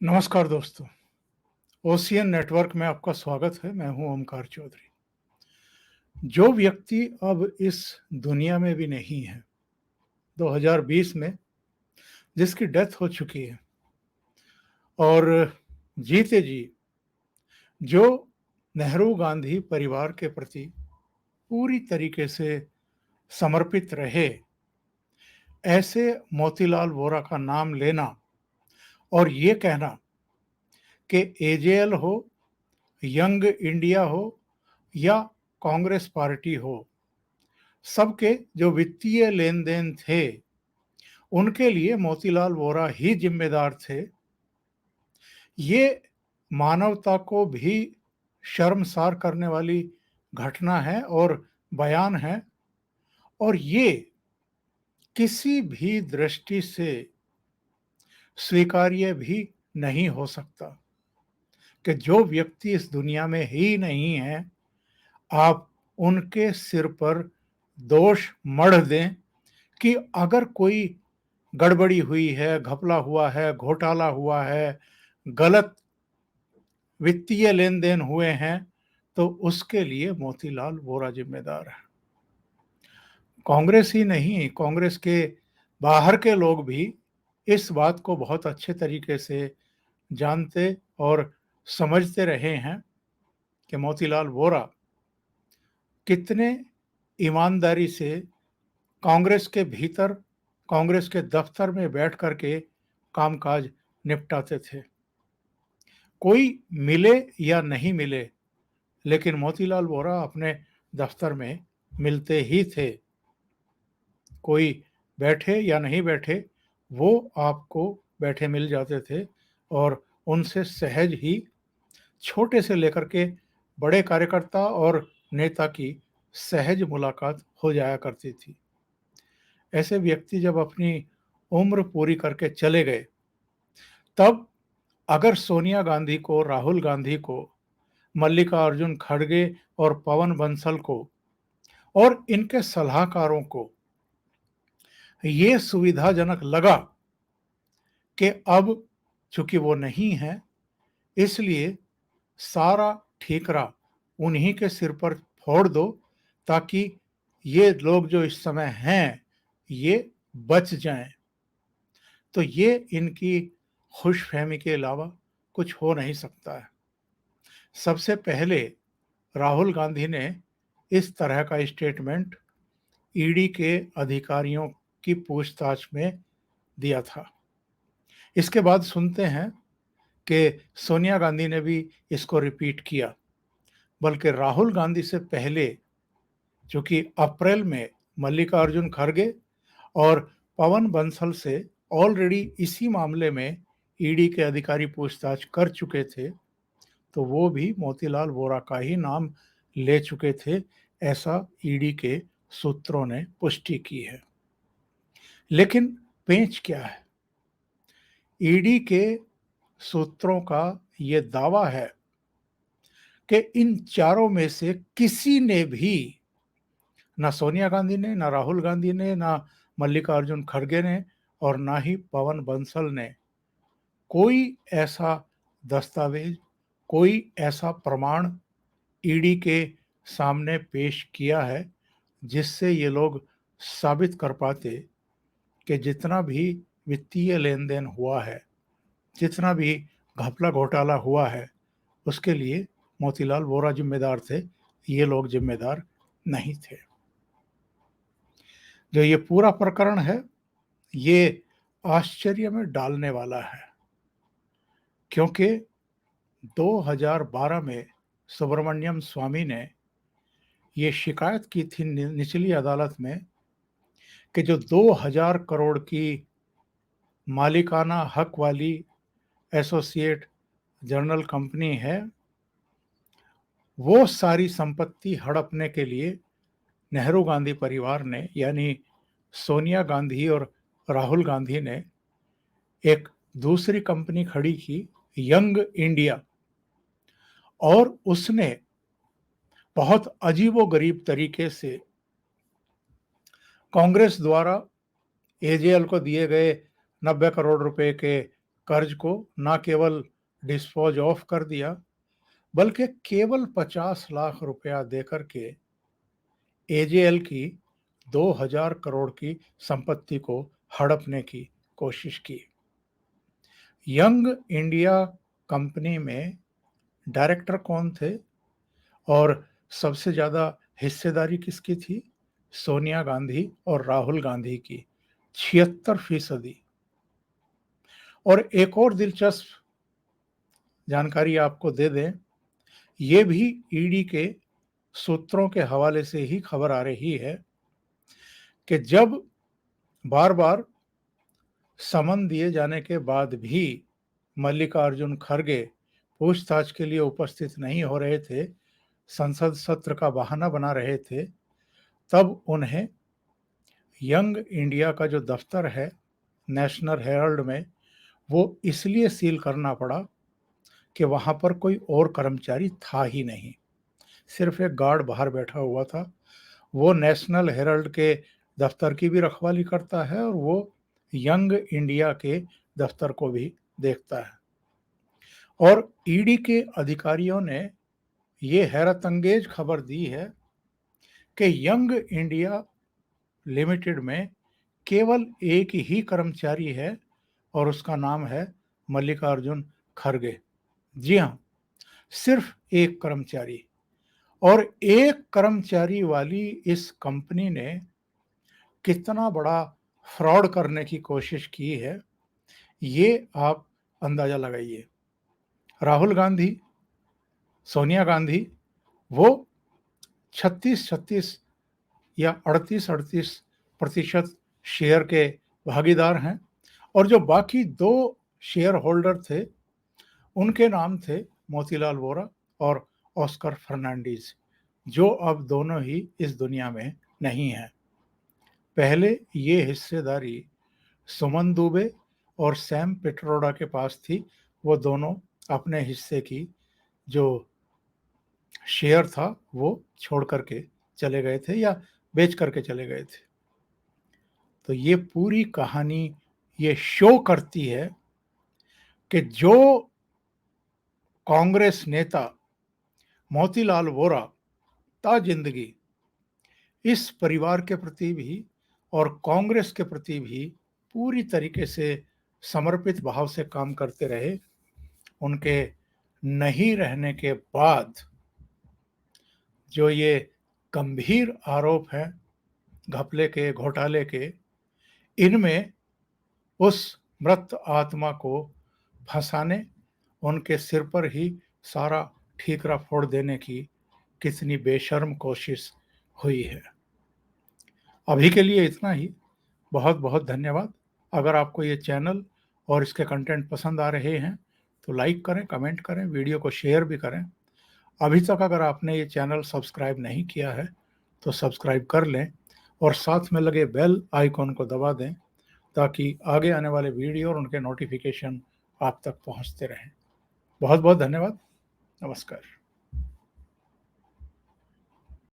नमस्कार दोस्तों, ocean network में आपका स्वागत है। मैं हूं ओमकार चौधरी। जो व्यक्ति अब इस दुनिया में भी नहीं है, 2020 में जिसकी डेथ हो चुकी है और जीते जी जो नेहरू गांधी परिवार के प्रति पूरी तरीके से समर्पित रहे, ऐसे मोतीलाल वोरा का नाम लेना और ये कहना कि एजेएल हो, यंग इंडिया हो या कांग्रेस पार्टी हो, सबके जो वित्तीय लेन देन थे उनके लिए मोतीलाल वोरा ही जिम्मेदार थे, ये मानवता को भी शर्मसार करने वाली घटना है और बयान है। और ये किसी भी दृष्टि से स्वीकार्य भी नहीं हो सकता कि जो व्यक्ति इस दुनिया में ही नहीं है, आप उनके सिर पर दोष मढ़ दें कि अगर कोई गड़बड़ी हुई है, घपला हुआ है, घोटाला हुआ है, गलत वित्तीय लेन देन हुए हैं, तो उसके लिए मोतीलाल वोरा जिम्मेदार है। कांग्रेस ही नहीं, कांग्रेस के बाहर के लोग भी इस बात को बहुत अच्छे तरीके से जानते और समझते रहे हैं कि मोतीलाल वोरा कितने ईमानदारी से कांग्रेस के भीतर, कांग्रेस के दफ्तर में बैठ करके कामकाज निपटाते थे। कोई मिले या नहीं मिले, लेकिन मोतीलाल वोरा अपने दफ्तर में मिलते ही थे। कोई बैठे या नहीं बैठे, वो आपको बैठे मिल जाते थे और उनसे सहज ही छोटे से लेकर के बड़े कार्यकर्ता और नेता की सहज मुलाकात हो जाया करती थी। ऐसे व्यक्ति जब अपनी उम्र पूरी करके चले गए, तब अगर सोनिया गांधी को, राहुल गांधी को, मल्लिकार्जुन खड़गे और पवन बंसल को और इनके सलाहकारों को ये सुविधाजनक लगा कि अब चूंकि वो नहीं है, इसलिए सारा ठीकरा उन्हीं के सिर पर फोड़ दो ताकि ये लोग जो इस समय हैं ये बच जाएं, तो ये इनकी खुशफहमी के अलावा कुछ हो नहीं सकता है। सबसे पहले राहुल गांधी ने इस तरह का स्टेटमेंट ईडी के अधिकारियों की पूछताछ में दिया था। इसके बाद सुनते हैं कि सोनिया गांधी ने भी इसको रिपीट किया, बल्कि राहुल गांधी से पहले, जो कि अप्रैल में मल्लिकार्जुन खड़गे और पवन बंसल से ऑलरेडी इसी मामले में ईडी के अधिकारी पूछताछ कर चुके थे, तो वो भी मोतीलाल वोरा का ही नाम ले चुके थे, ऐसा ईडी के सूत्रों ने पुष्टि की है। लेकिन पेंच क्या है? ईडी के सूत्रों का ये दावा है कि इन चारों में से किसी ने भी, ना सोनिया गांधी ने, ना राहुल गांधी ने, ना मल्लिकार्जुन खड़गे ने और ना ही पवन बंसल ने कोई ऐसा दस्तावेज, कोई ऐसा प्रमाण ईडी के सामने पेश किया है जिससे ये लोग साबित कर पाते कि जितना भी वित्तीय लेन देन हुआ है, जितना भी घपला घोटाला हुआ है, उसके लिए मोतीलाल वोरा जिम्मेदार थे, ये लोग जिम्मेदार नहीं थे। जो ये पूरा प्रकरण है, ये आश्चर्य में डालने वाला है, क्योंकि 2012 में सुब्रमण्यम स्वामी ने ये शिकायत की थी निचली अदालत में कि जो 2000 करोड़ की मालिकाना हक वाली एसोसिएट जर्नल कंपनी है, वो सारी संपत्ति हड़पने के लिए नेहरू गांधी परिवार ने, यानी सोनिया गांधी और राहुल गांधी ने एक दूसरी कंपनी खड़ी की, यंग इंडिया, और उसने बहुत अजीबोगरीब तरीके से कांग्रेस द्वारा एजेएल को दिए गए 90 करोड़ रुपए के कर्ज को न केवल डिस्पोज ऑफ कर दिया, बल्कि केवल 50 लाख रुपया देकर के एजेएल की 2000 करोड़ की संपत्ति को हड़पने की कोशिश की। यंग इंडिया कंपनी में डायरेक्टर कौन थे और सबसे ज्यादा हिस्सेदारी किसकी थी? सोनिया गांधी और राहुल गांधी की 76%। और एक और दिलचस्प जानकारी आपको दे दें, ये भी ईडी के सूत्रों के हवाले से ही खबर आ रही है कि जब बार बार समन दिए जाने के बाद भी मल्लिकार्जुन खड़गे पूछताछ के लिए उपस्थित नहीं हो रहे थे, संसद सत्र का बहाना बना रहे थे, तब उन्हें यंग इंडिया का जो दफ्तर है नेशनल हेराल्ड में, वो इसलिए सील करना पड़ा कि वहां पर कोई और कर्मचारी था ही नहीं, सिर्फ एक गार्ड बाहर बैठा हुआ था। वो नेशनल हेराल्ड के दफ्तर की भी रखवाली करता है और वो यंग इंडिया के दफ्तर को भी देखता है। और ईडी के अधिकारियों ने ये हैरत अंगेज खबर दी है कि यंग इंडिया लिमिटेड में केवल एक ही कर्मचारी है और उसका नाम है मल्लिकार्जुन खड़गे। जी हाँ, सिर्फ एक कर्मचारी। और एक कर्मचारी वाली इस कंपनी ने कितना बड़ा फ्रॉड करने की कोशिश की है, ये आप अंदाजा लगाइए। राहुल गांधी, सोनिया गांधी, वो 36-36 या 38-38% शेयर के भागीदार हैं और जो बाकी 2 शेयर होल्डर थे उनके नाम थे मोतीलाल वोरा और ऑस्कर फर्नांडीज, जो अब दोनों ही इस दुनिया में नहीं हैं। पहले ये हिस्सेदारी सुमन दुबे और सैम पिट्रोडा के पास थी। वो दोनों अपने हिस्से की जो शेयर था वो छोड़ करके चले गए थे या बेच करके चले गए थे। तो ये पूरी कहानी ये शो करती है कि जो कांग्रेस नेता मोतीलाल वोरा ता जिंदगी इस परिवार के प्रति भी और कांग्रेस के प्रति भी पूरी तरीके से समर्पित भाव से काम करते रहे, उनके नहीं रहने के बाद जो ये गंभीर आरोप हैं घपले के, घोटाले के, इनमें उस मृत आत्मा को फंसाने, उनके सिर पर ही सारा ठीकरा फोड़ देने की कितनी बेशर्म कोशिश हुई है। अभी के लिए इतना ही। बहुत बहुत धन्यवाद। अगर आपको ये चैनल और इसके कंटेंट पसंद आ रहे हैं तो लाइक करें, कमेंट करें, वीडियो को शेयर भी करें। अभी तक अगर आपने ये चैनल सब्सक्राइब नहीं किया है तो सब्सक्राइब कर लें और साथ में लगे बेल आइकॉन को दबा दें ताकि आगे आने वाले वीडियो और उनके नोटिफिकेशन आप तक पहुंचते रहें। बहुत बहुत धन्यवाद। नमस्कार।